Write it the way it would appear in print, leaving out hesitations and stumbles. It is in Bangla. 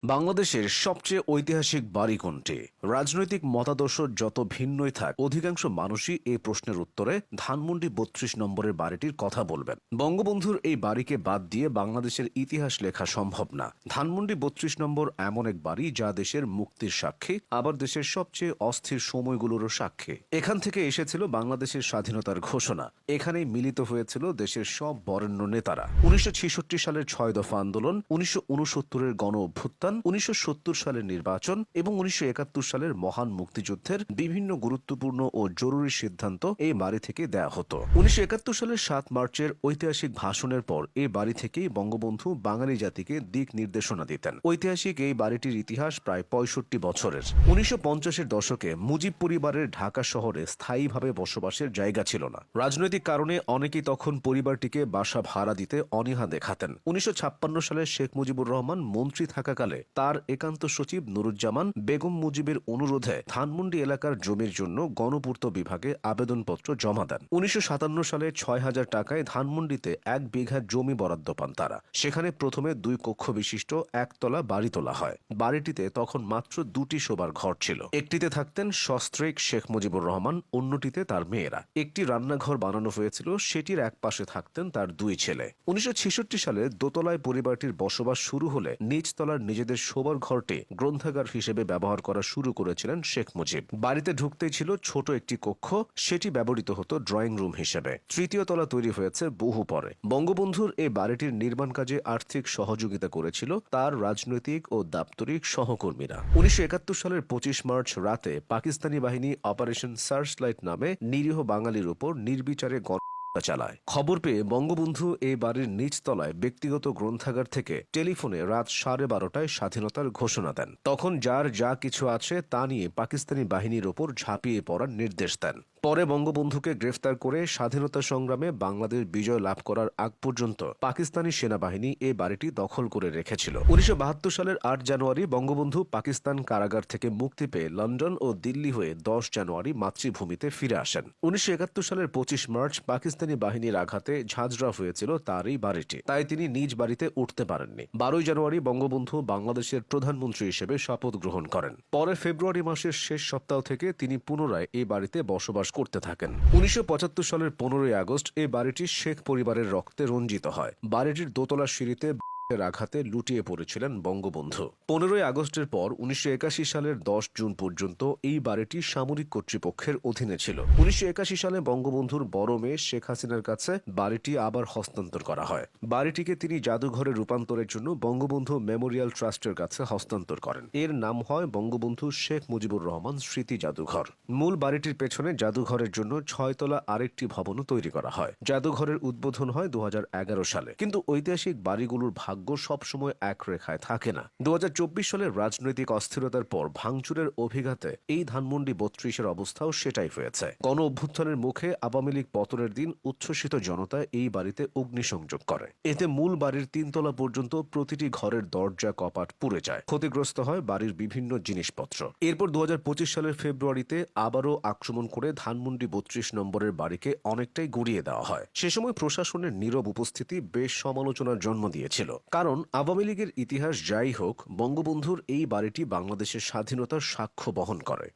বাংলাদেশের সবচেয়ে ঐতিহাসিক বাড়ি কোনটি? রাজনৈতিক মতাদর্শ যত ভিন্নই থাক, অধিকাংশ মানুষই এই প্রশ্নের উত্তরে ধানমন্ডি ৩২ নম্বরের বাড়িটির কথা বলবেন। বঙ্গবন্ধুর এই বাড়িকে বাদ দিয়ে বাংলাদেশের ইতিহাস লেখা সম্ভব না। ধানমন্ডি ৩২ নম্বর এমন এক বাড়ি যা দেশের মুক্তির সাক্ষী, আবার দেশের সবচেয়ে অস্থির সময়গুলোরও সাক্ষী। এখান থেকে এসেছিল বাংলাদেশের স্বাধীনতার ঘোষণা। এখানেই মিলিত হয়েছিল দেশের সব বরেণ্য নেতারা। ১৯৬৬ সালের ৬ দফা আন্দোলন, ১৯৬৯-এর গণ অভ্যুত্থান, ১৯৭০ সালের নির্বাচন এবং ১৯৭১ সালের মহান মুক্তিযুদ্ধের বিভিন্ন গুরুত্বপূর্ণ ও জরুরি সিদ্ধান্ত এই বাড়ি থেকে দেয়া হতো। ১৯৭১ সালের ৭ মার্চের ঐতিহাসিক ভাষণের পর এই বাড়ি থেকেই বঙ্গবন্ধু বাঙালি জাতিকে দিক নির্দেশনা দিতেন। ঐতিহাসিক এই বাড়িটির ইতিহাস প্রায় ৬৫ বছরের। ১৯৫০-এর দশকে মুজিব পরিবারের ঢাকা শহরে স্থায়ীভাবে বসবাসের জায়গা ছিল না। রাজনৈতিক কারণে অনেকেই তখন পরিবারটিকে বাসা ভাড়া দিতে অনীহা দেখাতেন। ১৯৫৬ সালে শেখ মুজিবুর রহমান মন্ত্রী থাকাকালে তার একান্ত সচিব নুরুজ্জামান বেগম মুজিবের অনুরোধে ধানমন্ডি এলাকার জমির জন্য গণপূর্ত বিভাগে আবেদনপত্র জমা দেন। ১৯৫৭ সালে ৬,০০০ টাকায় ধানমন্ডিতে ১ বিঘা জমি বরাদ্দ পান তারা। সেখানে প্রথমে ২ কক্ষ বিশিষ্ট একতলা বাড়ি তোলা হয়। বাড়িটিতে তখন মাত্র ২টি শোবার ঘর ছিল। একটিতে থাকতেন সস্ত্রীক শেখ মুজিবুর রহমান, অন্যটিতে তার মেয়েরা। একটি রান্নাঘর বানানো হয়েছিল, সেটির এক পাশে থাকতেন তার ২ ছেলে। ১৯৬৬ সালে দোতলায় পরিবারটির বসবাস শুরু হলে নিচতলার নিজেদের শোবার ঘরটি গ্রন্থাগার হিসেবে ব্যবহার করা শুরু করেছিলেন শেখ মুজিব। বাড়িতে ঢুকতেই ছিল ছোট একটি কক্ষ, সেটি ব্যবহৃত হতো ড্রয়িং রুম হিসেবে। তৃতীয় তলা তৈরি হয়েছে বহু পরে। বঙ্গবন্ধুর এই বাড়িটির নির্মাণ কাজে আর্থিক সহযোগিতা করেছিল তার রাজনৈতিক ও দাপ্তরিক সহকর্মীরা। ১৯৭১ সালের ২৫ মার্চ রাতে পাকিস্তানি বাহিনী অপারেশন সার্চলাইট নামে নিরীহ বাঙালির উপর নির্বিচারে চালায়। খবর পেয়ে বঙ্গবন্ধু এই বাড়ির নিচতলায় ব্যক্তিগত গ্রন্থাগার থেকে টেলিফোনে রাত 12:30টায় স্বাধীনতার ঘোষণা দেন। তখন যার যা কিছু আছে তা নিয়ে পাকিস্তানি বাহিনীর ওপর ঝাঁপিয়ে পড়ার নির্দেশ দেন। পরে বঙ্গবন্ধুকে গ্রেফতার করে স্বাধীনতা সংগ্রামে বাংলাদেশ বিজয় লাভ করার আগ পর্যন্ত পাকিস্তানি সেনাবাহিনী এই বাড়িটি দখল করে রেখেছিল। ১৯৭২ সালের ৮ জানুয়ারি বঙ্গবন্ধু পাকিস্তান কারাগার থেকে মুক্তি পেয়ে লন্ডন ও দিল্লি হয়ে ১০ জানুয়ারি মাতৃভূমিতে ফিরে আসেন। ১৯৭১ সালের ২৫ মার্চ পাকিস্তানি বাহিনীর আঘাতে ঝাঁঝরা হয়েছিল তার এই বাড়িটি, তাই তিনি নিজ বাড়িতে উঠতে পারেননি। ১২ জানুয়ারি বঙ্গবন্ধু বাংলাদেশের প্রধানমন্ত্রী হিসেবে শপথ গ্রহণ করেন। পরে ফেব্রুয়ারি মাসের শেষ সপ্তাহ থেকে তিনি পুনরায় এই বাড়িতে বসবাস করতে থাকেন। ১৯৭৫ সালের ১৫ আগস্ট এই বাড়িটি শেখ পরিবারের রক্তে রঞ্জিত হয়। বাড়িটির দোতলা সিঁড়িতে আঘাতে লুটিয়ে পড়েছিলেন বঙ্গবন্ধু। ১৫ আগস্টের পর ১৯৮১ সালের ১০ জুন পর্যন্ত এই বাড়িটি সামরিক কর্তৃপক্ষের অধীনে ছিল। ১৯৮১ সালে বঙ্গবন্ধুর বড় মেয়ে শেখ হাসিনার কাছে বাড়িটি আবার হস্তান্তর করা হয়। বাড়িটিকে তিনি জাদুঘরে রূপান্তরের জন্য বঙ্গবন্ধু মেমোরিয়াল ট্রাস্টের কাছে হস্তান্তর করেন। এর নাম হয় বঙ্গবন্ধু শেখ মুজিবুর রহমান স্মৃতি জাদুঘর। মূল বাড়িটির পেছনে জাদুঘরের জন্য ৬ তলা আরেকটি ভবনও তৈরি করা হয়। জাদুঘরের উদ্বোধন হয় ২০১১ সালে। কিন্তু ঐতিহাসিক বাড়িগুলোর ভাগ্য সবসময় এক রেখায় থাকে না। ২০২৪ সালের রাজনৈতিক অস্থিরতার পর ভাঙচুরের অভিঘাতে এই ধানমন্ডি ৩২-এর অবস্থাও সেটাই হয়েছে। গণ অভ্যুত্থানের মুখে আওয়ামী লীগ পতনের দিন উচ্ছ্বসিত জনতা এই বাড়িতে অগ্নিসংযোগ করে। এতে মূল বাড়ির ৩ তলা পর্যন্ত প্রতিটি ঘরের দরজা কপাট পুড়ে যায়। ক্ষতিগ্রস্ত হয় বাড়ির বিভিন্ন জিনিসপত্র। এরপর ২০২৫ সালের ফেব্রুয়ারিতে আবারও আক্রমণ করে ধানমন্ডি ৩২ নম্বরের বাড়িকে অনেকটাই গুড়িয়ে দেওয়া হয়। সে সময় প্রশাসনের নীরব উপস্থিতি বেশ সমালোচনার জন্ম দিয়েছিল। কারণ আওয়ামী লীগের ইতিহাস যাই হোক, বঙ্গবন্ধুর এই বাড়িটি বাংলাদেশের স্বাধীনতার সাক্ষ্য বহন করে।